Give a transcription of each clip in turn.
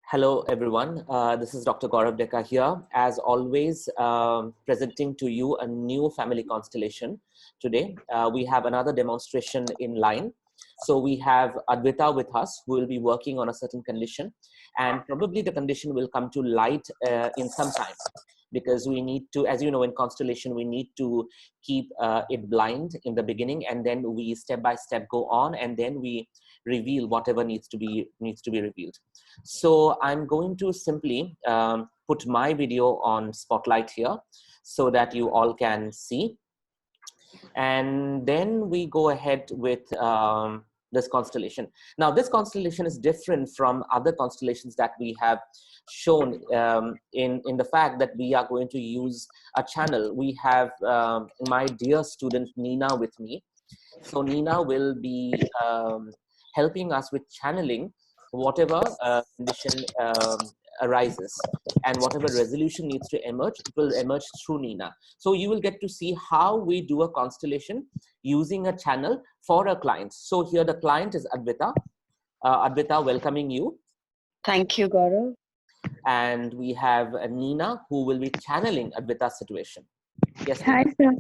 Hello, everyone. This is Dr. Gaurav Deka here. As always, presenting to you a new family constellation. Today, we have another demonstration in line. So we have Advita with us, who will be working on a certain condition. And probably the condition will come to light in some time. Because we need to, as you know, in constellation, we need to keep it blind in the beginning, and then we step by step go on, and then we reveal whatever needs to be revealed. So I'm going to simply put my video on Spotlight here so that you all can see. And then we go ahead with this constellation. Now, this constellation is different from other constellations that we have shown in the fact that we are going to use a channel. We have my dear student Nina with me. So Nina will be helping us with channeling whatever condition arises, and whatever resolution needs to emerge, it will emerge through Nina. So you will get to see how we do a constellation using a channel for a client. So here the client is Advita. Advita, welcoming you. Thank you, Gaurav. And we have Nina, who will be channeling Advita's situation. Yes. Hi, sir.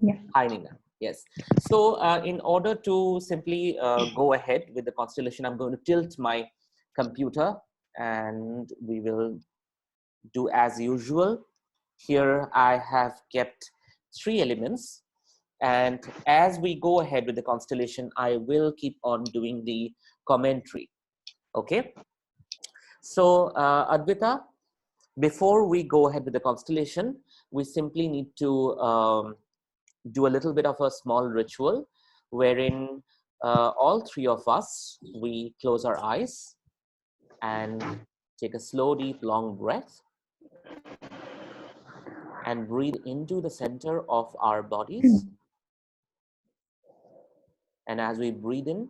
Yeah. Hi, Nina. Yes. So in order to simply go ahead with the constellation, I'm going to tilt my computer and we will do as usual. Here I have kept 3 elements, and as we go ahead with the constellation, I will keep on doing the commentary. Okay. So Advita, before we go ahead with the constellation, we simply need to do a little bit of a small ritual wherein all 3 of us, we close our eyes and take a slow, deep, long breath and breathe into the center of our bodies. And as we breathe in,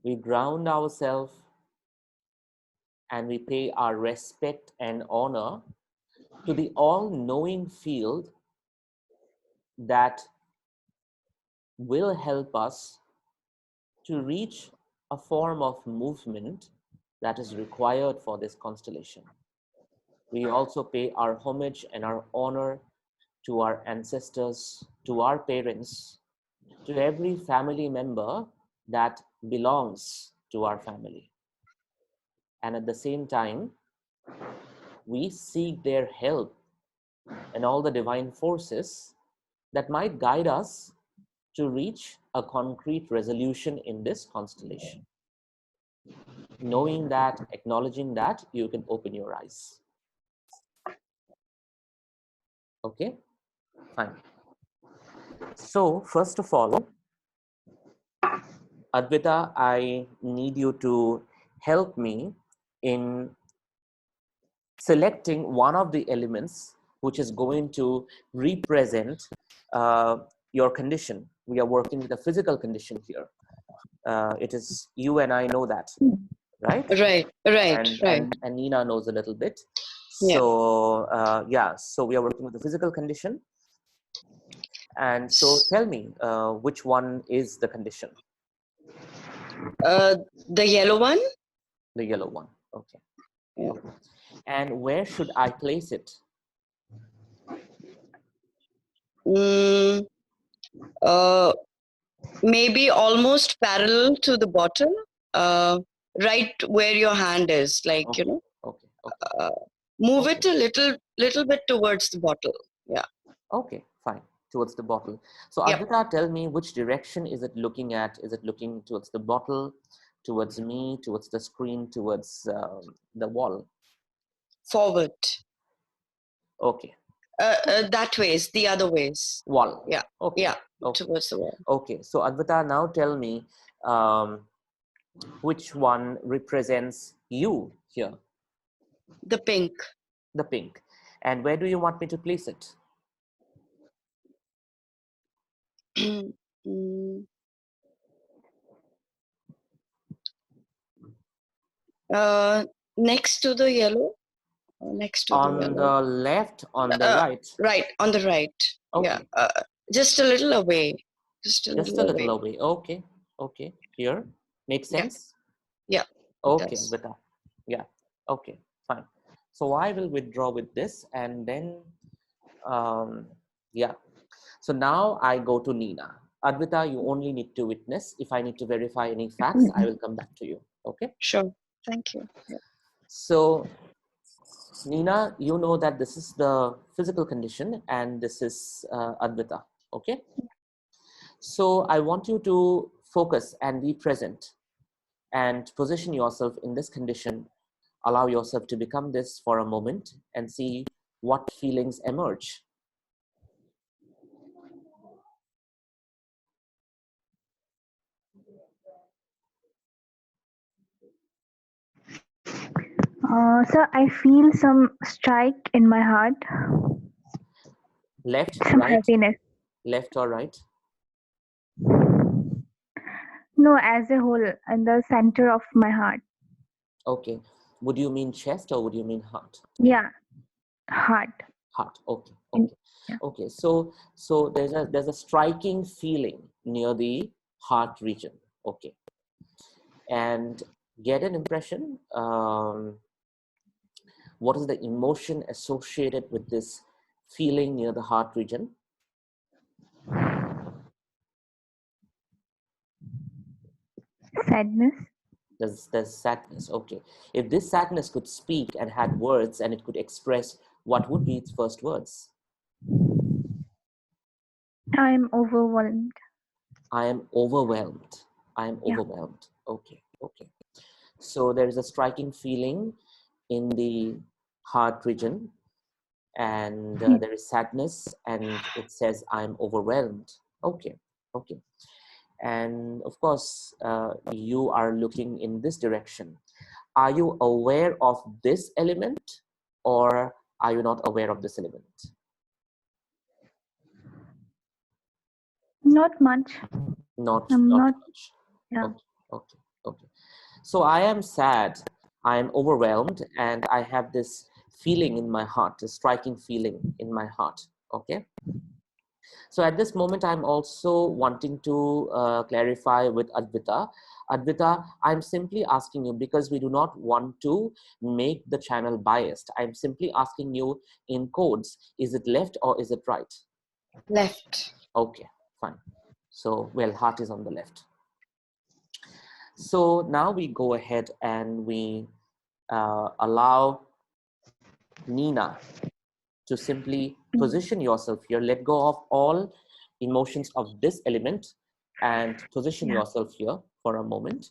we ground ourselves and we pay our respect and honor to the all-knowing field that will help us to reach a form of movement that is required for this constellation. We also pay our homage and our honor to our ancestors, to our parents, to every family member that belongs to our family. And at the same time, we seek their help and all the divine forces that might guide us to reach a concrete resolution in this constellation. Knowing that, acknowledging that, you can open your eyes. Okay, fine. So first of all, Advita, I need you to help me in selecting one of the elements which is going to represent your condition. We are working with a physical condition here. It is you and I know that, right? Right. And Nina knows a little bit. So yeah, so we are working with the physical condition. And so tell me, which one is the condition? The yellow one? The yellow one, okay. Yeah. Okay. And where should I place it? Maybe almost parallel to the bottle, right where your hand is, like, Okay. you know. Okay. Move it a little bit towards the bottle. Yeah. Okay, fine. Towards the bottle. So Advita, tell me, which direction is it looking at? Is it looking towards the bottle, towards me, towards the screen, towards the wall? Forward. Okay. That ways, the other ways. Wall. Yeah. Okay. Yeah. Okay. Towards the wall. Okay. So Advita, now tell me, which one represents you here? The pink. The pink. And where do you want me to place it? Next to the yellow. Next to on the yellow. The left, on the right? Right, on the right. Okay. Yeah. Just a little away. Just a little away. Okay. Okay. Here. Makes sense? Yeah. Okay, Advita. Yeah. Okay, fine. So I will withdraw with this, and then, yeah. So now I go to Nina. Advita, you only need to witness. If I need to verify any facts, I will come back to you. Okay? Sure. Thank you. Yeah. So, Nina, you know that this is the physical condition and this is Advita. Okay? So I want you to focus and be present and position yourself in this condition. Allow yourself to become this for a moment and see what feelings emerge. So I feel some strike in my heart, Left, some right, heaviness. left or right? No, as a whole, in the center of my heart. Okay. Would you mean chest or would you mean heart? Yeah, heart. Heart. Okay. In, Okay. yeah. Okay. So there's a striking feeling near the heart region. Okay. And get an impression. What is the emotion associated with this feeling near the heart region? Sadness. There's sadness. Okay. If this sadness could speak and had words and it could express, what would be its first words? I am overwhelmed. I am overwhelmed. I am Yeah. overwhelmed. Okay. Okay. So there is a striking feeling in the heart region, and Yeah. there is sadness, and it says, I'm overwhelmed. Okay. Okay. And of course, you are looking in this direction. Are you aware of this element, or are you not aware of this element? Not much. Not Not. much. Yeah. Okay. Okay. Okay. So I am sad, I am overwhelmed, and I have this feeling in my heart, a striking feeling in my heart. Okay. So at this moment, I'm also wanting to clarify with Advita. Advita, I'm simply asking you, because we do not want to make the channel biased. I'm simply asking you in codes, is it left or is it right? Left. Okay, fine. So, well, heart is on the left. So now we go ahead and we allow Nina to simply position yourself here. Let go of all emotions of this element and position Yeah. yourself here for a moment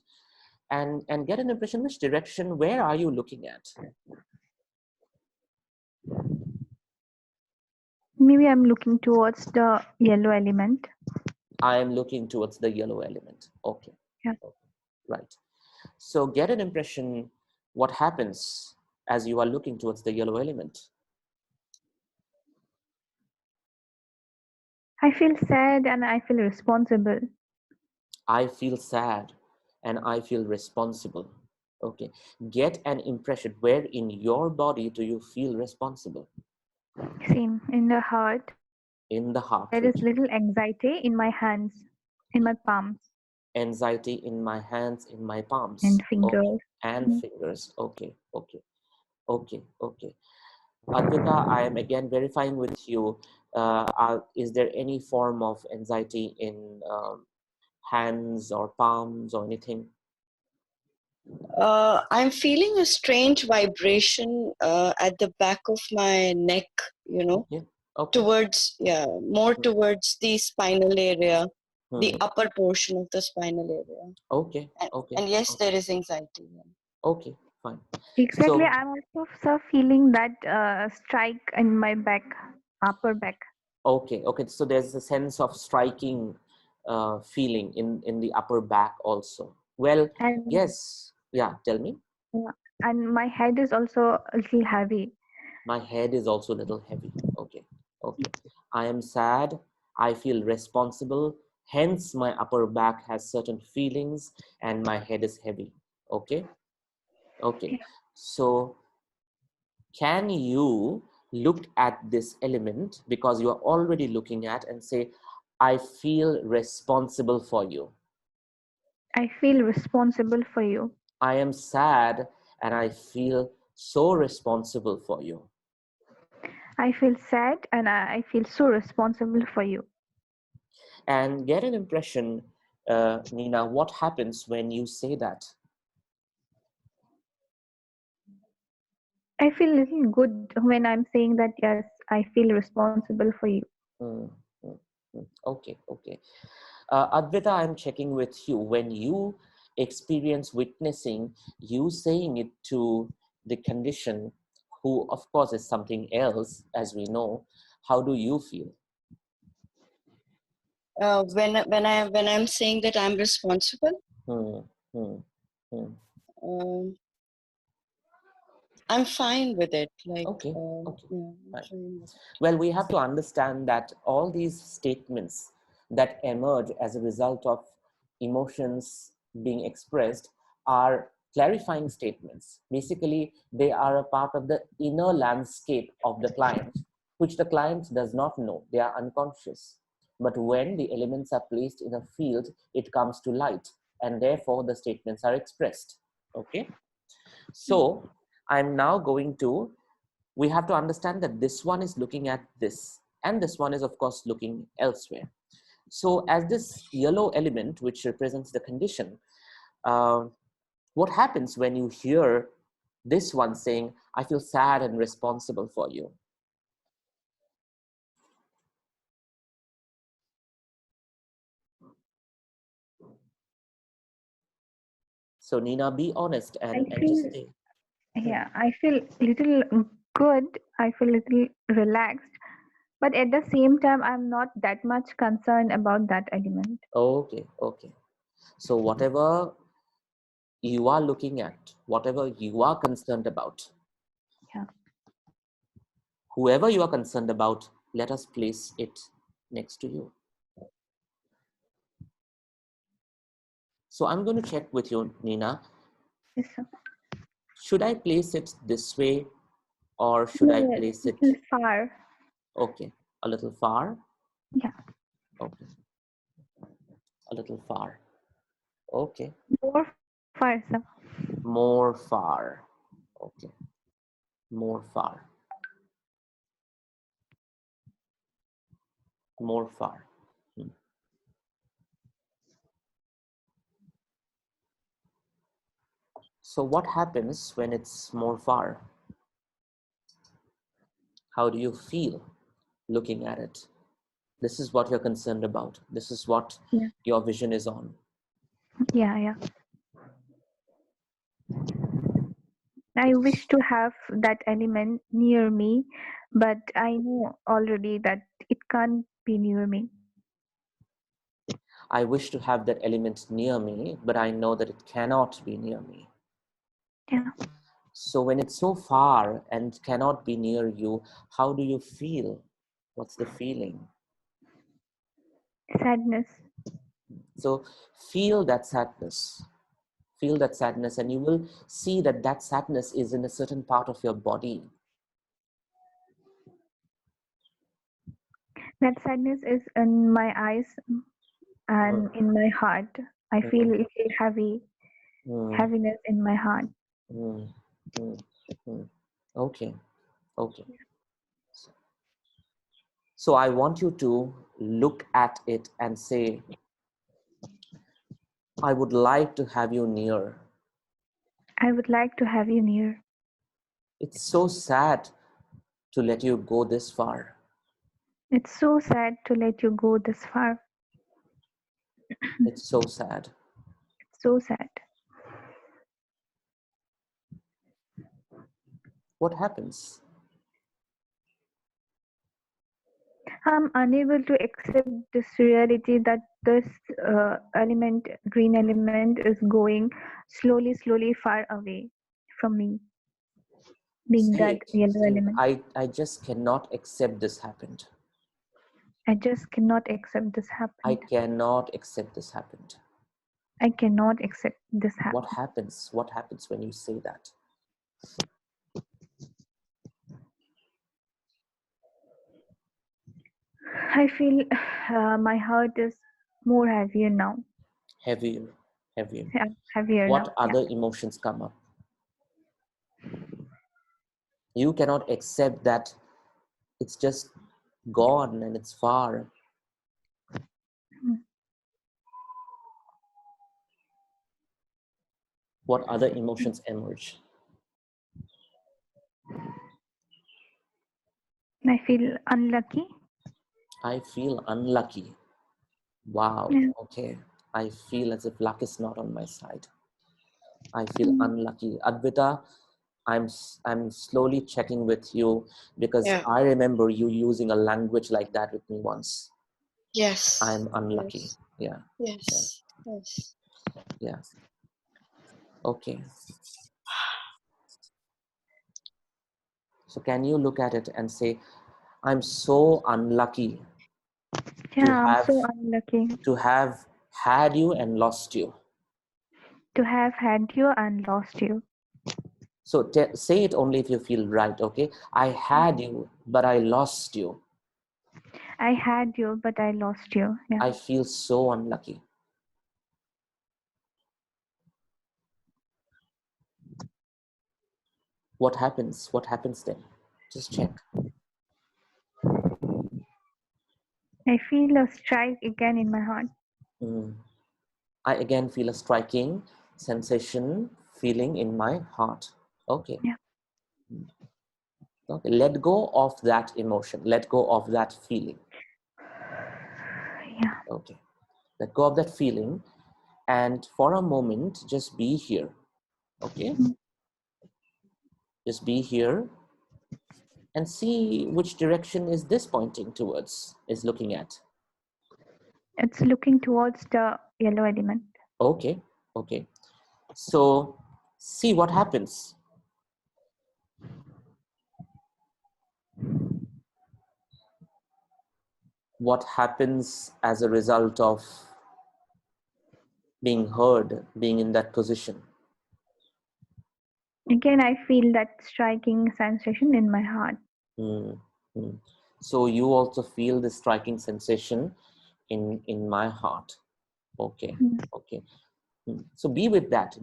and get an impression which direction, where are you looking at? Maybe I'm looking towards the yellow element. I am looking towards the yellow element. Okay. Yeah. Okay. Right. So get an impression what happens as you are looking towards the yellow element. I feel sad and I feel responsible. I feel sad and I feel responsible. Okay. Get an impression, where in your body do you feel responsible? Same in the heart. In the heart There is region. little anxiety in my hands, in my palms. Anxiety in my hands, in my palms. And Okay. fingers. And fingers. Okay. Okay. Okay. Okay. Advita, I am again verifying with you. Is there any form of anxiety in hands or palms or anything? I'm feeling a strange vibration at the back of my neck, Okay. Okay. towards, more towards the spinal area, the Hmm. upper portion of the spinal area. Okay. Okay. And yes, Okay. there is anxiety. Okay. Fine. Exactly. So, I'm also feeling that strike in my back, upper back. okay. Okay. So there's a sense of striking feeling in the upper back also. Well, And yes. Yeah. Tell me. yeah, and my head is also a little heavy. My head is also a little heavy. Okay. Okay. I am sad. I feel responsible. Hence, my upper back has certain feelings and my head is heavy. Okay. Okay. So, can you look at this element, because you are already looking at, and say, I feel responsible for you. I feel responsible for you. I am sad and I feel so responsible for you. I feel sad and I feel so responsible for you. And get an impression, Nina, what happens when you say that? I feel a little good when I'm saying that, yes, I feel responsible for you. Mm, mm, mm. Okay, okay. Advaita, I'm checking with you. When you experience witnessing you saying it to the condition, who of course is something else, as we know, how do you feel? When I'm saying that I'm responsible, Hmm, hmm, hmm. um, I'm fine with it. Like, Okay, okay. yeah, I'm Fine. fine with it. Well, we have to understand that all these statements that emerge as a result of emotions being expressed are clarifying statements. Basically, they are a part of the inner landscape of the client, which the client does not know. They are unconscious. But when the elements are placed in a field, it comes to light, and therefore the statements are expressed. Okay? So I'm now going to, we have to understand that this one is looking at this, and this one is, of course, looking elsewhere. So as this yellow element, which represents the condition, what happens when you hear this one saying, I feel sad and responsible for you? So Nina, be honest I and feel, just say, yeah, I feel little good. I feel little relaxed. But at the same time, I'm not that much concerned about that element. okay, okay. So whatever you are looking at, whatever you are concerned about, Yeah. whoever you are concerned about, let us place it next to you. So I'm going to check with you, Nina. Yes, sir. Should I place it this way or should I No, place it, little far. okay, a little far? Yeah. Okay, a little far. Okay, More far, sir. more far. Okay, more far, more far. Hmm. So what happens when it's more far? How do you feel looking at it? This is what you're concerned about. This is what Yeah. your vision is on. Yeah, yeah. I wish to have that element near me, but I know already that it can't be near me. I wish to have that element near me, but I know that it cannot be near me. Yeah. So when it's so far and cannot be near you, how do you feel? What's the feeling? Sadness. So feel that sadness. Feel that sadness, and you will see that that sadness is in a certain part of your body. That sadness is in my eyes Mm, and in my heart. I feel mm, a little heavy, mm, heaviness in my heart. mm, mm, mm. Okay, okay. So I want you to look at it and say, I would like to have you near. I would like to have you near. It's so sad to let you go this far. It's so sad to let you go this far. It's so sad. It's so sad. What happens? I'm unable to accept this reality that this element, green element, is going slowly, slowly far away from me, being Say that it. yellow Say it. element. I just cannot accept this happened. I just cannot accept this I happened. cannot accept this happened. I cannot accept this What happened. happens? What happens when you say that? I feel my heart is more heavier now. Heavier, heavier. Yeah, heavier now. What Yeah. other emotions come up? You cannot accept that it's just gone and it's far. What other emotions emerge? I feel unlucky. I feel unlucky. Wow. Yeah. Okay. I feel as if luck is not on my side. I feel Mm. unlucky. Advita, I'm slowly checking with you because Yeah. I remember you using a language like that with me once. Yes. I'm unlucky. Yeah. Yes. Yes. Yeah. Okay. So can you look at it and say, I'm so unlucky Yeah, I'm so unlucky to have had you and lost you. to have had you and lost you. So say it only if you feel right, okay? I had you, but I lost you. I had you, but I lost you. Yeah. I feel so unlucky. What happens? What happens then? Just check. I feel a strike again in my heart. I again feel a striking sensation, feeling in my heart. Okay. Yeah. Okay. Let go of that emotion. Let go of that feeling. Yeah. Okay. Let go of that feeling. And for a moment, just be here. Okay. Just be here and see which direction is this pointing towards, is looking at. It's looking towards the yellow element. Okay. Okay. So see what happens. What happens as a result of being heard, being in that position. Again, I feel that striking sensation in my heart. So you also feel this striking sensation in my heart. Okay. Okay. So be with that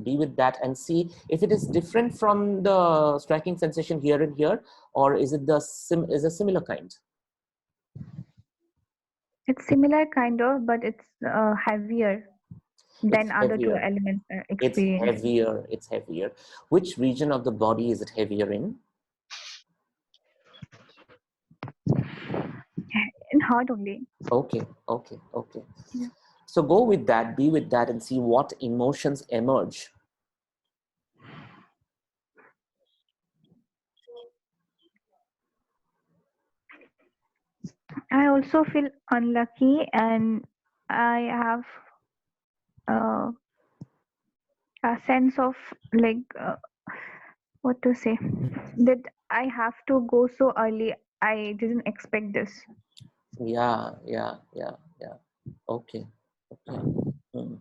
and see if it is different from the striking sensation here and here, or is it is a similar kind? It's similar kind of, but it's heavier than It's other two heavier. elements It's experience. heavier. It's heavier. Which region of the body is it heavier in? In heart only. Okay. Okay. Okay. Yeah. So go with that, be with that, and see what emotions emerge. I also feel unlucky, and I have uh, a sense of like what to say, that I have to go so early. I didn't expect this. Yeah. Okay. Okay.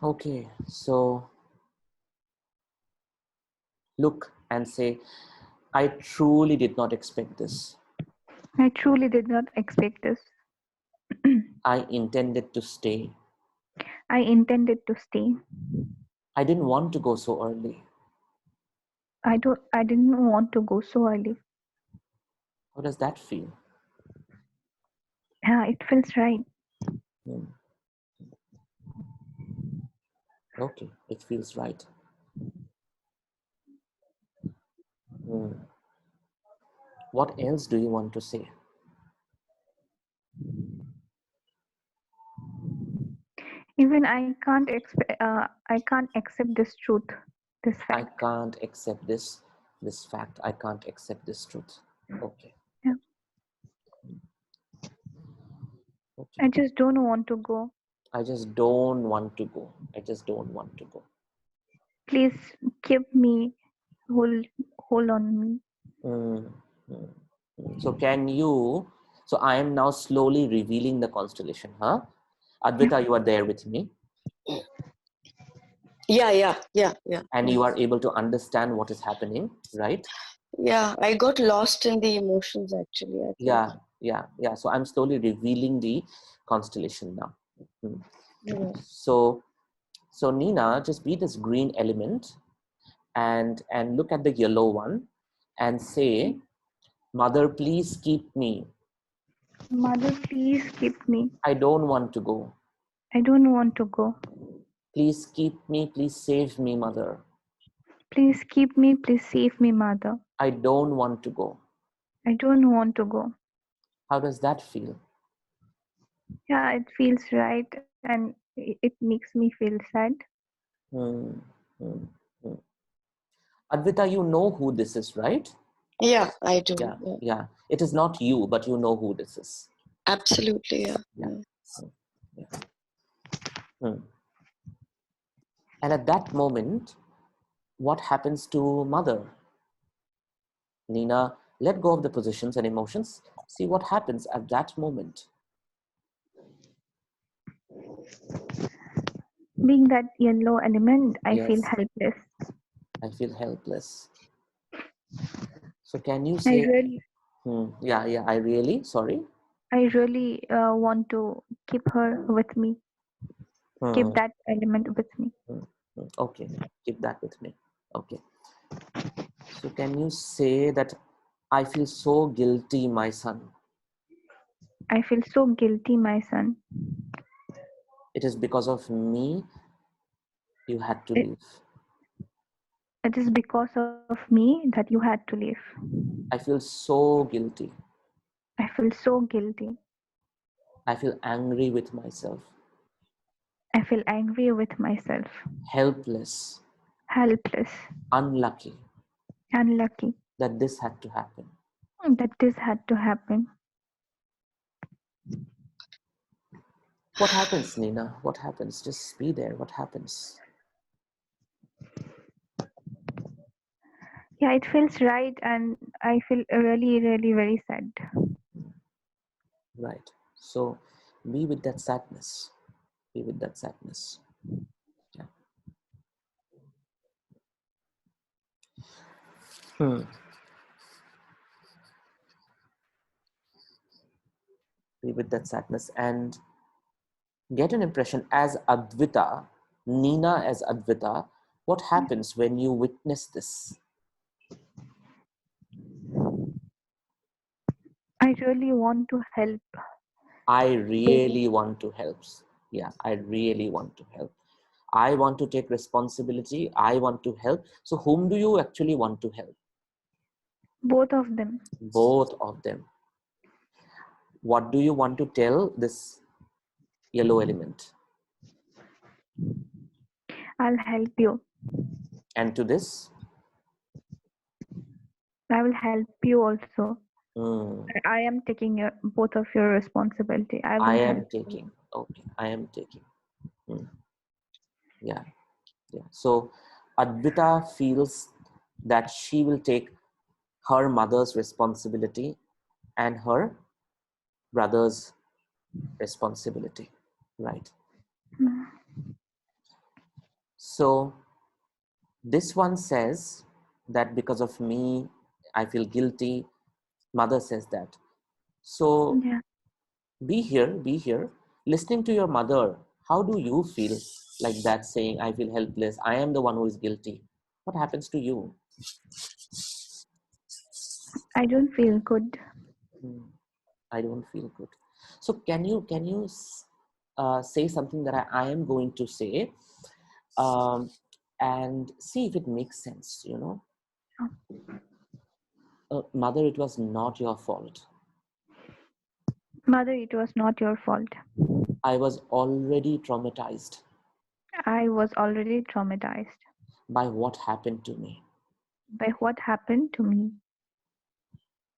Okay. So look and say, I truly did not expect this. I truly did not expect this. I intended to stay. I intended to stay. I didn't want to go so early. I didn't want to go so early. How does that feel? Yeah, it feels right. Okay, it feels right. What else do you want to say? Even I can't accept this truth, this I fact. can't accept this fact. I can't accept this truth. Okay. Yeah. Okay. I just don't want to go. I just don't want to go. I just don't want to go. Please keep me, hold on me. So can you, so I am now slowly revealing the constellation, huh? Advita, you are there with me. Yeah. And you are able to understand what is happening, right? Yeah, I got lost in the emotions actually, I think. Yeah. So I'm slowly revealing the constellation now. Yeah. So Nina, just be this green element and look at the yellow one and say, Mother, please keep me. Mother, please keep me. I don't want to go. I don't want to go. Please keep me. Please save me, Mother. Please keep me. Please save me, Mother. I don't want to go. I don't want to go. How does that feel? Yeah, it feels right and it makes me feel sad. Hmm. Hmm. Hmm. Advita, you know who this is, right? Yeah, I do. Yeah, Yeah. yeah. It is not you, but you know who this is. Absolutely, yeah. Yeah. Yeah. Hmm. And at that moment, what happens to mother? Nina, let go of the positions and emotions. See what happens at that moment. Being that yellow element, I feel Yes, helpless. I feel helpless. So can you I say, really, yeah, I really want to keep her with me. Keep Hmm, that element with me. okay, keep that with me. Okay. So can you say that I feel so guilty, my son? I feel so guilty, my son. It is because of me you had to It, leave. it is because of me that you had to leave. I feel so guilty. I feel so guilty. I feel angry with myself, I feel angry with myself, helpless, helpless, unlucky unlucky that this had to happen. that this had to happen. What happens, Nina? What happens? Just be there. What happens? Yeah, it feels right, and I feel really, really very sad. Right. So be with that sadness. Be with that sadness. Yeah. Hmm. Be with that sadness and get an impression as Advita, Nina as Advita, what happens when you witness this? I really want to help. I really want to help. Yeah, I really want to help. I want to take responsibility. I want to help. So whom do you actually want to help? Both of them. Both of them. What do you want to tell this yellow element? I'll help you. And to this? I will help you also. Hmm, I am taking both of your responsibility. I I will am help you. taking. Okay, I am taking. Hmm, yeah, yeah. So Advita feels that she will take her mother's responsibility and her brother's responsibility. Right. Mm. So this one says that because of me, I feel guilty. Mother says that. So Yeah. be here, listening to your mother. How do you feel like that saying, I feel helpless? I am the one who is guilty. What happens to you? I don't feel good. Hmm, I don't feel good. So can you say something that I am going to say and see if it makes sense, you know? Mother, it was not your fault. Mother, it was not your fault. I was already traumatized I was already traumatized by what happened to me. by what happened to me.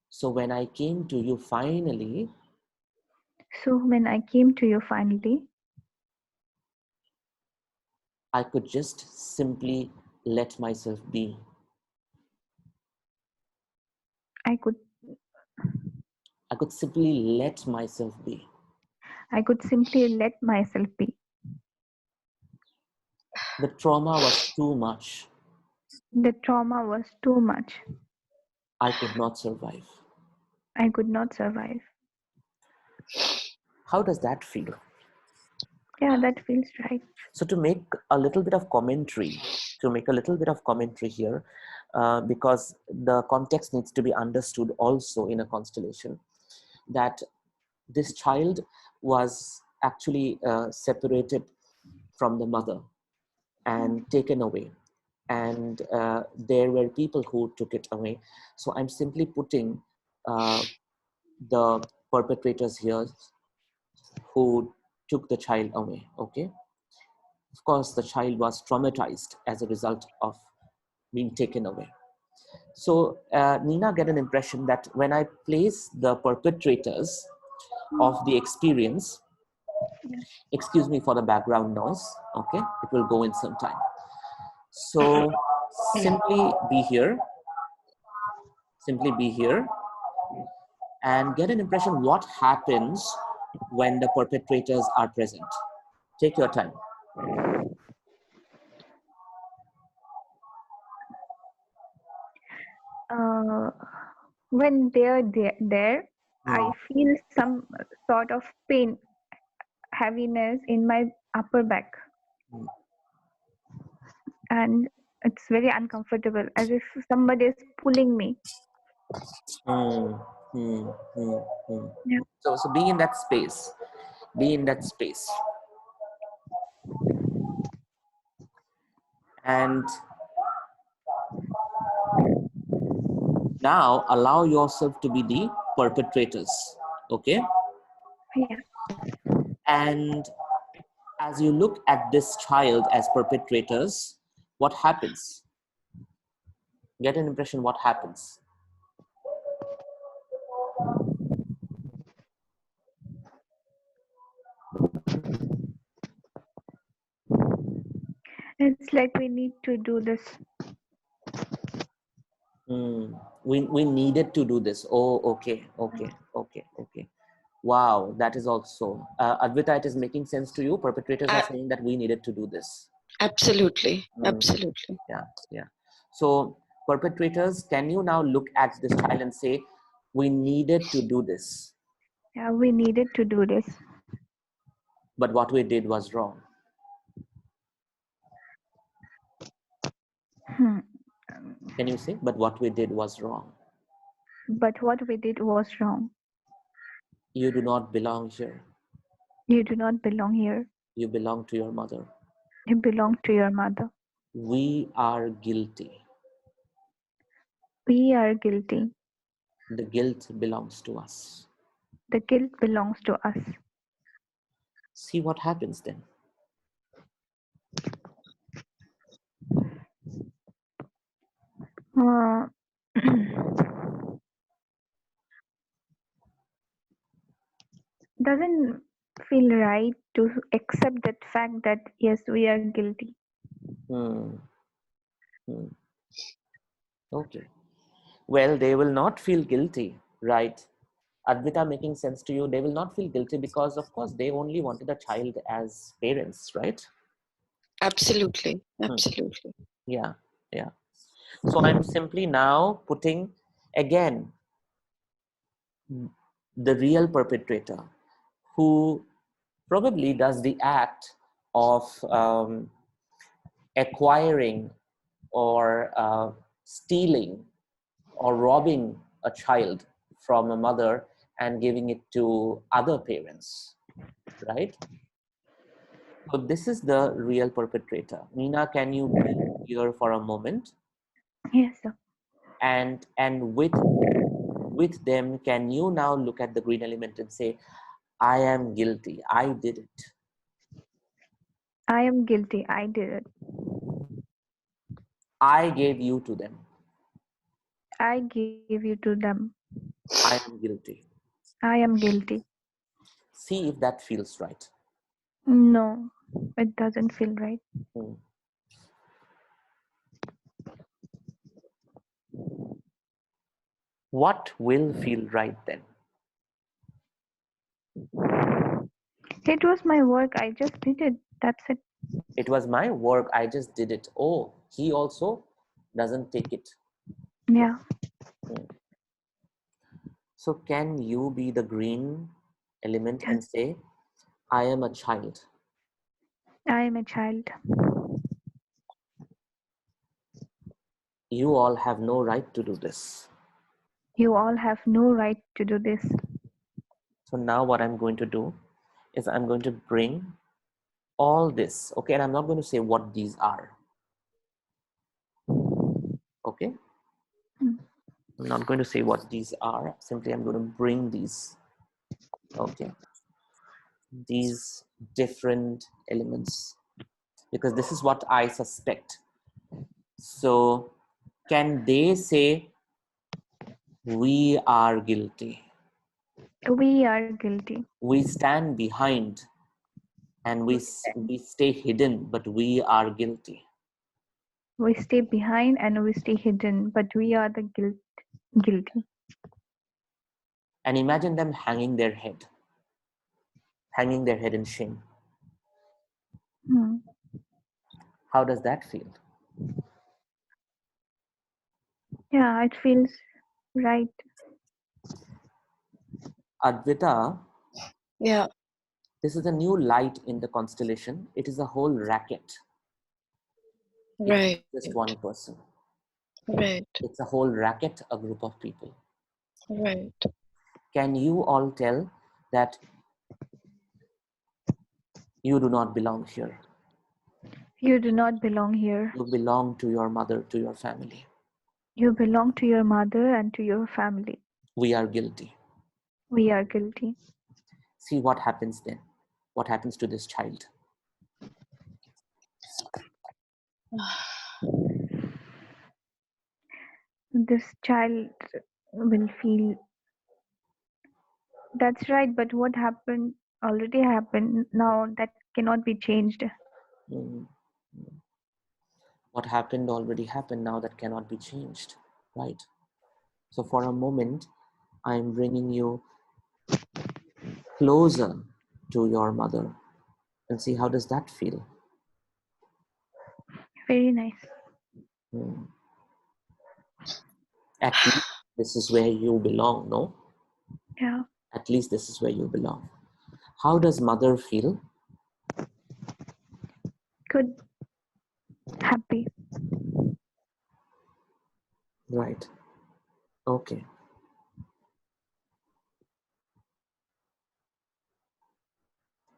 So when I came to you finally, So when I came to you finally, I could just simply let myself be. I could I could simply let myself be. simply let myself be. The trauma was too much. The trauma was too much. I could not survive. I could not survive. How does that feel? Yeah, that feels right. So to make a little bit of commentary, here, because the context needs to be understood also in a constellation, that this child was actually separated from the mother and taken away. And there were people who took it away. So I'm simply putting the perpetrators here who took the child away, okay? Of course, the child was traumatized as a result of being taken away. So Nina get an impression that when I place the perpetrators of the experience, excuse me for the background noise, okay, it will go in some time. So simply be here and get an impression what happens when the perpetrators are present. Take your time. Uh, when they're there, I feel some sort of pain, heaviness in my upper back, and it's very uncomfortable, as if somebody is pulling me. Yeah. So be in that space. Be in that space. And now allow yourself to be the perpetrators, okay? Yeah. And as you look at this child as perpetrators, what happens? Get an impression what happens. It's like we need to do this. We needed to do this. Oh, okay. Wow, that is also Advita, it is making sense to you. Perpetrators are saying that we needed to do this. Absolutely. Absolutely. Yeah. So perpetrators, can you now look at this child and say, we needed to do this, Yeah, we needed to do this. but what we did was wrong? Can you say, but what we did was wrong? But what we did was wrong. You do not belong here. You do not belong here. You belong to your mother. You belong to your mother. We are guilty. We are guilty. The guilt belongs to us. The guilt belongs to us. See what happens then. Doesn't feel right to accept that fact that yes, we are guilty. Okay. Well, they will not feel guilty, right? Advita, making sense to you? They will not feel guilty because, of course, they only wanted a child as parents, right? Absolutely. Yeah. So I'm simply now putting, again, the real perpetrator who probably does the act of acquiring or stealing or robbing a child from a mother and giving it to other parents, right? So this is the real perpetrator. Nina, can you be here for a moment? Yes, sir. And with them, can you now look at the green element and say, I am guilty, I did it. I am guilty. I did it. I gave you to them. I gave you to them. I am guilty. I am guilty. See if that feels right. No, it doesn't feel right. What will feel right then? It was my work. I just did it. That's it. It was my work, I just did it. Oh, he also doesn't take it. Yeah. So can you be the green element and say, I am a child. I am a child. You all have no right to do this. You all have no right to do this. So now what I'm going to do is I'm going to bring all this, okay? And I'm not going to say what these are, okay? Mm. I'm not going to say what these are. Simply, I'm going to bring these, okay? These different elements, because this is what I suspect. So can they say, we are guilty? We are guilty. We stand behind and we stay hidden, but we are guilty. We stay behind and we stay hidden, but we are the guilty. And imagine them hanging their head in shame. Hmm. How does that feel? Yeah, it feels right. Advita, Yeah. this is a new light in the constellation. It is a whole racket. It's Right. just one person. Right. It's a whole racket, a group of people. Right. Can you all tell that you do not belong here? You do not belong here. You belong to your mother, to your family. You belong to your mother and to your family. We are guilty. We are guilty. See what happens then. What happens to this child? This child will feel that's right, but what happened already happened. Now that cannot be changed. Mm. What happened already happened. Now that cannot be changed, right? So for a moment, I'm bringing you closer to your mother and see how does that feel. Very nice. Mm. At least this is where you belong, no? Yeah. At least this is where you belong. How does mother feel? Good. Happy. Right. Okay.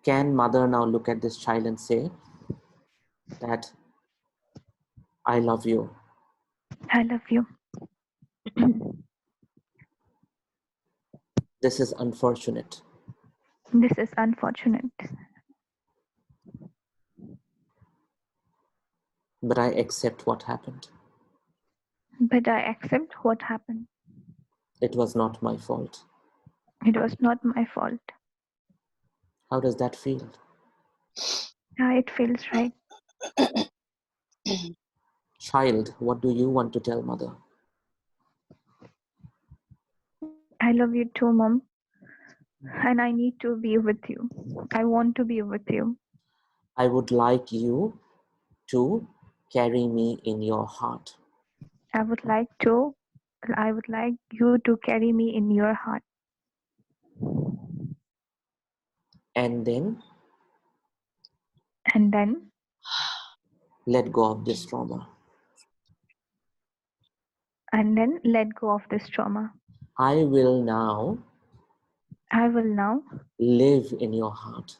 Can mother now look at this child and say that I love you? I love you. This is unfortunate, This is unfortunate, but I accept what happened. but I accept what happened. It was not my fault. It was not my fault. How does that feel? Yeah, it feels right. Child, what do you want to tell mother? I love you too, Mom. And I need to be with you. I want to be with you. I would like you to carry me in your heart. I would like you to carry me in your heart. And then And then let go of this trauma. let go of this trauma. I will now I will now live in your heart,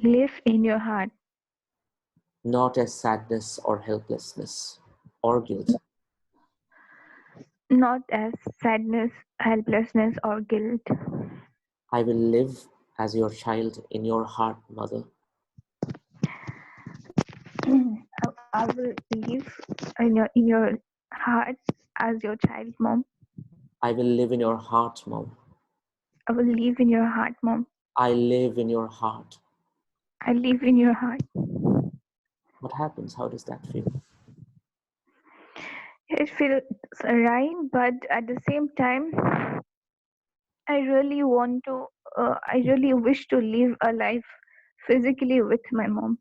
live in your heart, not as sadness or helplessness or guilt. not as sadness, helplessness, or guilt. I will live as your child in your heart, mother. I will live in your heart as your child, Mom. I will live in your heart, mom. I will live in your heart, Mom. I live in your heart. I live in your heart. What happens? How does that feel? It feels right, but at the same time, I really want to. I really wish to live a life physically with my mom.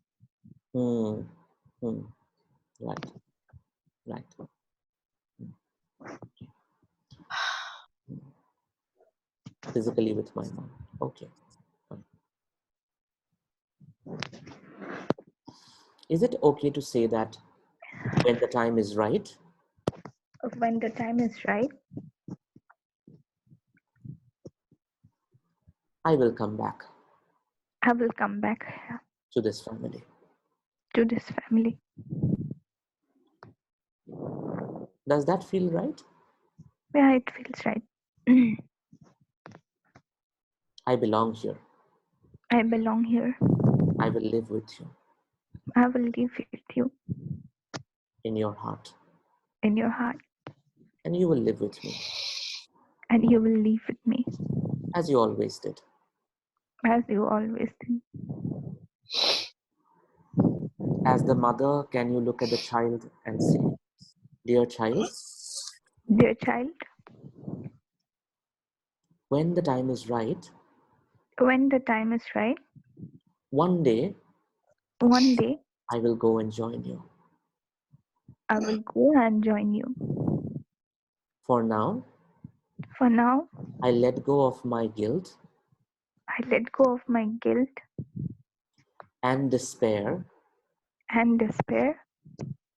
Hmm. Hmm. Right. Right. Physically with my mom. Okay. Fine. Is it okay to say that when the time is right, When the time is right, I will come back I will come back to this family? to this family. Does that feel right? Yeah, it feels right. I belong here. I belong here. I will live with you I will live with you in your heart, in your heart, and you will live with me and you will live with me as you always did. as you always do. As the mother, can you look at the child and say, "Dear child, Dear child, when the time is right, when the time is right, one day one day I will go and join you. I will go and join you. For now, For now, I let go of my guilt I let go of my guilt and despair, and despair,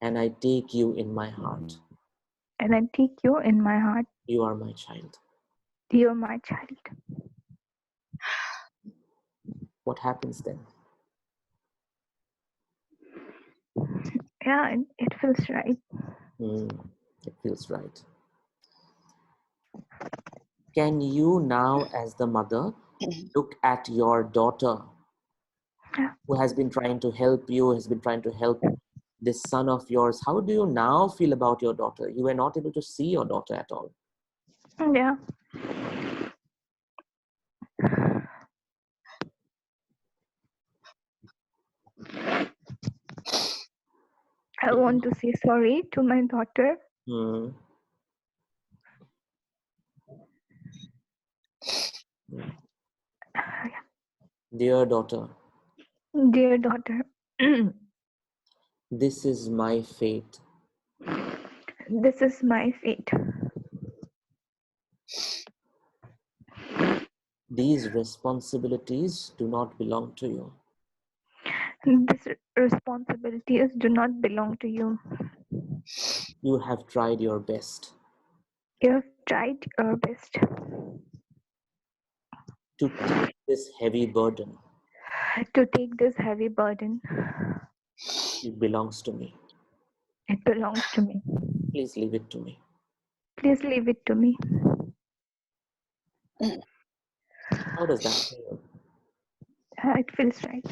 and I take you in my heart. and I take you in my heart. You are my child." You're my child. What happens then? Yeah, it feels right. It feels right. Can you now, as the mother, look at your daughter Yeah. who has been trying to help you, has been trying to help this son of yours? How do you now feel about your daughter? You were not able to see your daughter at all. Yeah. I want to say sorry to my daughter. Hmm. Yeah. Dear daughter, Dear daughter, this is my fate. this is my fate. These responsibilities do not belong to you. This responsibilities do not belong to you. You have tried your best You have tried your best to take this heavy burden. to take this heavy burden. It belongs to me. It belongs to me. Please leave it to me. Please leave it to me. How does that feel? It feels right.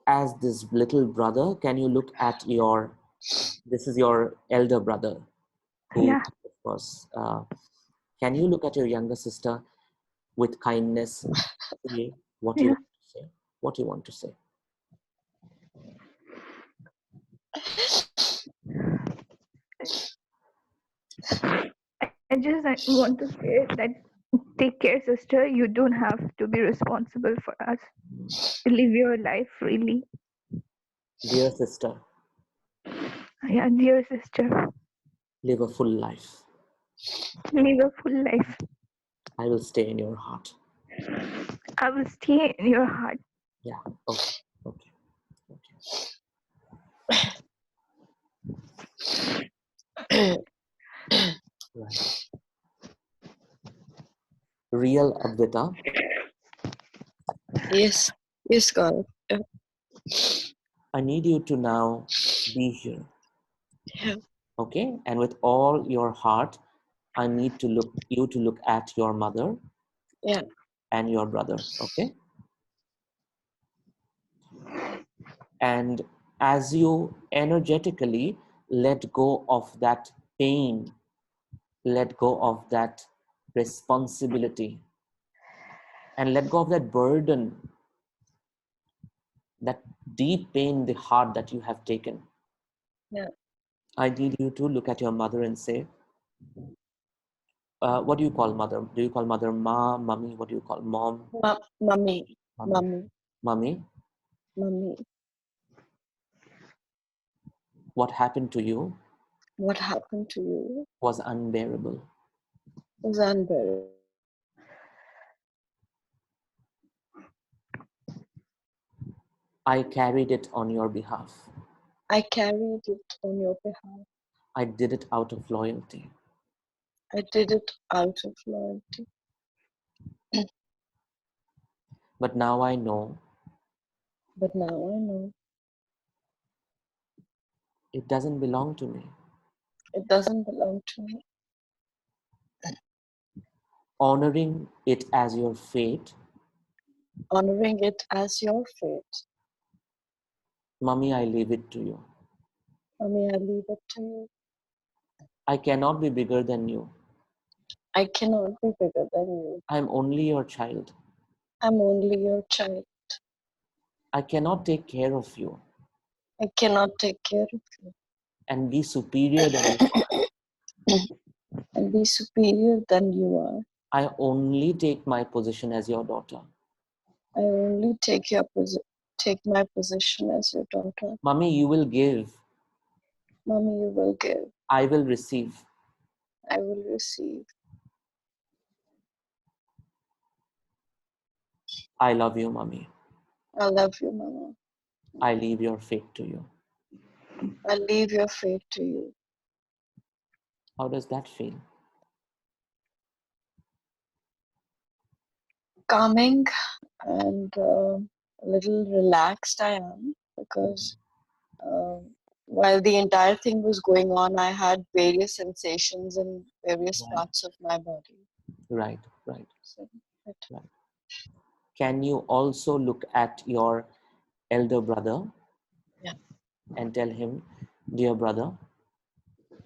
As this little brother, can you look at this is your elder brother, who, Yeah. of course, can you look at your younger sister with kindness? Say what you Yeah. want to say. What you want to say. I just want to say that take care, sister. You don't have to be responsible for us. Live your life freely. Dear sister, Yeah, dear sister. live a full life. Live a full life. I will stay in your heart. I will stay in your heart. Yeah. Okay. Okay. Okay. Right. Real Advaita, Yes. Yes, God. I need you to now be here. Yeah. Okay. And with all your heart, I need you to look at your mother Yeah. and your brother. Okay. And as you energetically let go of that pain, let go of that responsibility, and let go of that burden, that deep pain in the heart that you have taken. Yeah. I need you to look at your mother and say, what do you call mother? Do you call mother ma, mummy? What do you call mom? Mummy. Mummy. Mummy. Mummy, Mummy. what happened to you What happened to you was unbearable. was unbearable. I carried it on your behalf. I carried it on your behalf. I did it out of loyalty. I did it out of loyalty. But now I know But now I know it doesn't belong to me. it doesn't belong to me. Honoring it as your fate, Honoring it as your fate. Mummy, I leave it to you. Mommy, I leave it to you. I cannot be bigger than you. I cannot be bigger than you. I'm only your child. I'm only your child. I cannot take care of you I cannot take care of you and be superior than you are. and be superior than you are. I only take my position as your daughter. I only take my position as your daughter. Mummy, you will give. Mommy, you will give. I will receive. I will receive. I love you, Mummy. I love you, Mama. I leave your fate to you. I leave your fate to you. How does that feel? Calming and a little relaxed I am, because while the entire thing was going on, I had various sensations in various Right, parts of my body. right, right, So, right. Can you also look at your elder brother yeah. and tell him, dear brother,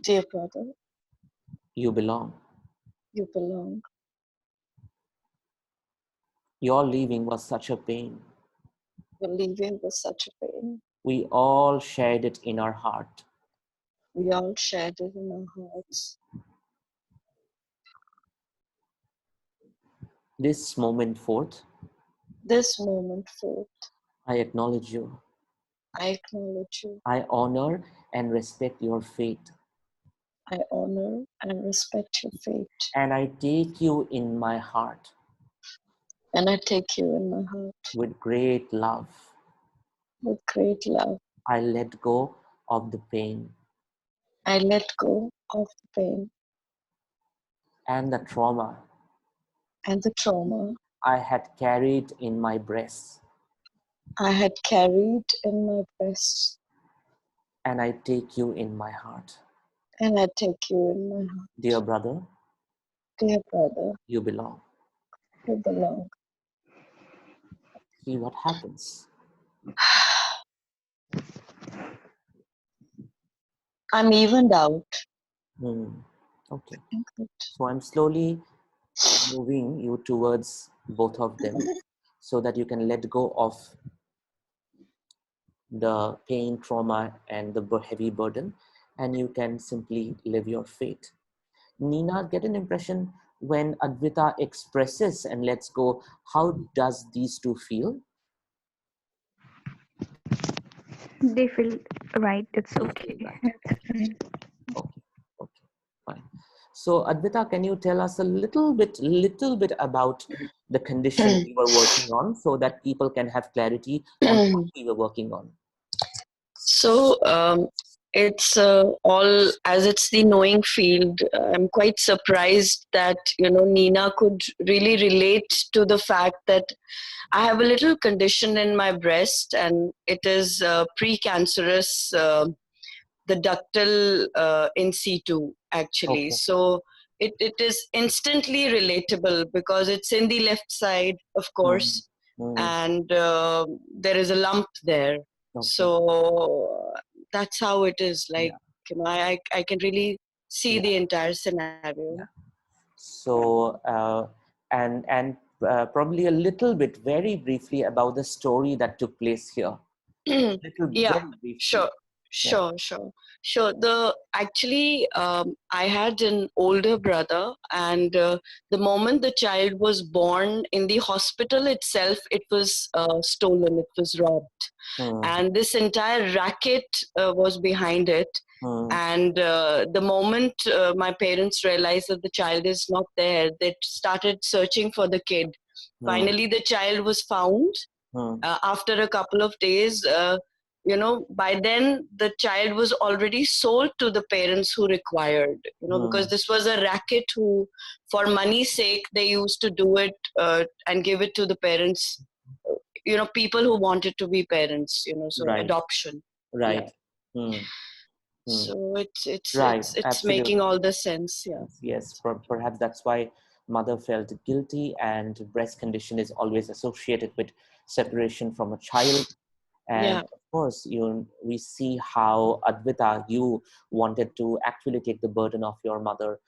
Dear brother, you belong. you belong. Your leaving was such a pain. Your leaving was such a pain. We all shared it in our heart. We all shared it in our hearts. This moment forth, This moment forth, I acknowledge you. I acknowledge you. I honor and respect your fate. I honor and respect your fate. And I take you in my heart And I take you in my heart with great love. with great love. I let go of the pain I let go of the pain and the trauma and the trauma I had carried in my breast. I had carried in my breast. And I take you in my heart. And I take you in my heart. Dear brother, Dear brother, you belong. you belong. See what happens. I'm evened out. Okay. So I'm slowly moving you towards both of them so that you can let go of the pain, trauma, and the heavy burden, and you can simply live your fate. Nina, get an impression when Advita expresses and lets go, how does these two feel? They feel right. It's They okay. feel right. It's fine. Okay, okay, fine. So Advita, can you tell us a little bit about the condition we were working on so that people can have clarity on what we were working on? So it's all, as it's the knowing field. I'm quite surprised that Nina could really relate to the fact that I have a little condition in my breast, and it is precancerous, the ductal in situ actually. Okay. So it is instantly relatable because it's in the left side, of course, and there is a lump there. Okay. So that's how it is. Like, Yeah. I can really see the entire scenario. Yeah. So and probably a little bit, very briefly, about the story that took place here. Yeah, Very briefly. sure. The actually, I had an older brother, and the moment the child was born, in the hospital itself, it was stolen, it was robbed, and this entire racket was behind it. And the moment my parents realized that the child is not there, they started searching for the kid. Finally, the child was found, After a couple of days, by then the child was already sold to the parents who required, because this was a racket who, for money's sake, they used to do it and give it to the parents, people who wanted to be parents, so Right. adoption. Right. Yeah. So it's right. making all the sense. Yeah. Yes. Perhaps that's why mother felt guilty, and breast condition is always associated with separation from a child. And of course, we see how Advita, you wanted to actually take the burden of your mother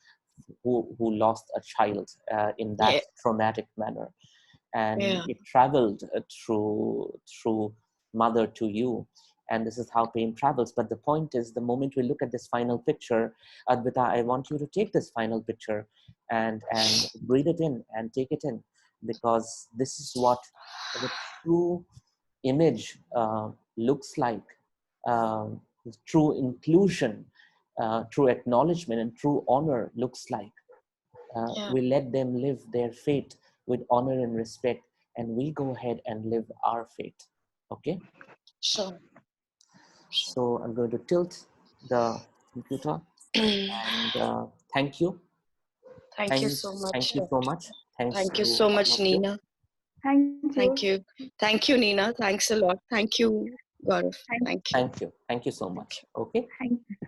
who lost a child in that traumatic manner. And it traveled through mother to you. And this is how pain travels. But the point is, the moment we look at this final picture, Advita, I want you to take this final picture and breathe it in and take it in, because this is what the true image looks like. True inclusion, true acknowledgement, and true honor looks like. We let them live their fate with honor and respect, and we go ahead and live our fate. Okay? Sure. So I'm going to tilt the computer and thank you. Thank you so much. Thank you so much. Thank you so much, Nina. Thank you. Thank you, Nina. Thanks a lot. Thank you, Gaurav. Thank you. Thank you so much. Okay. Thank you.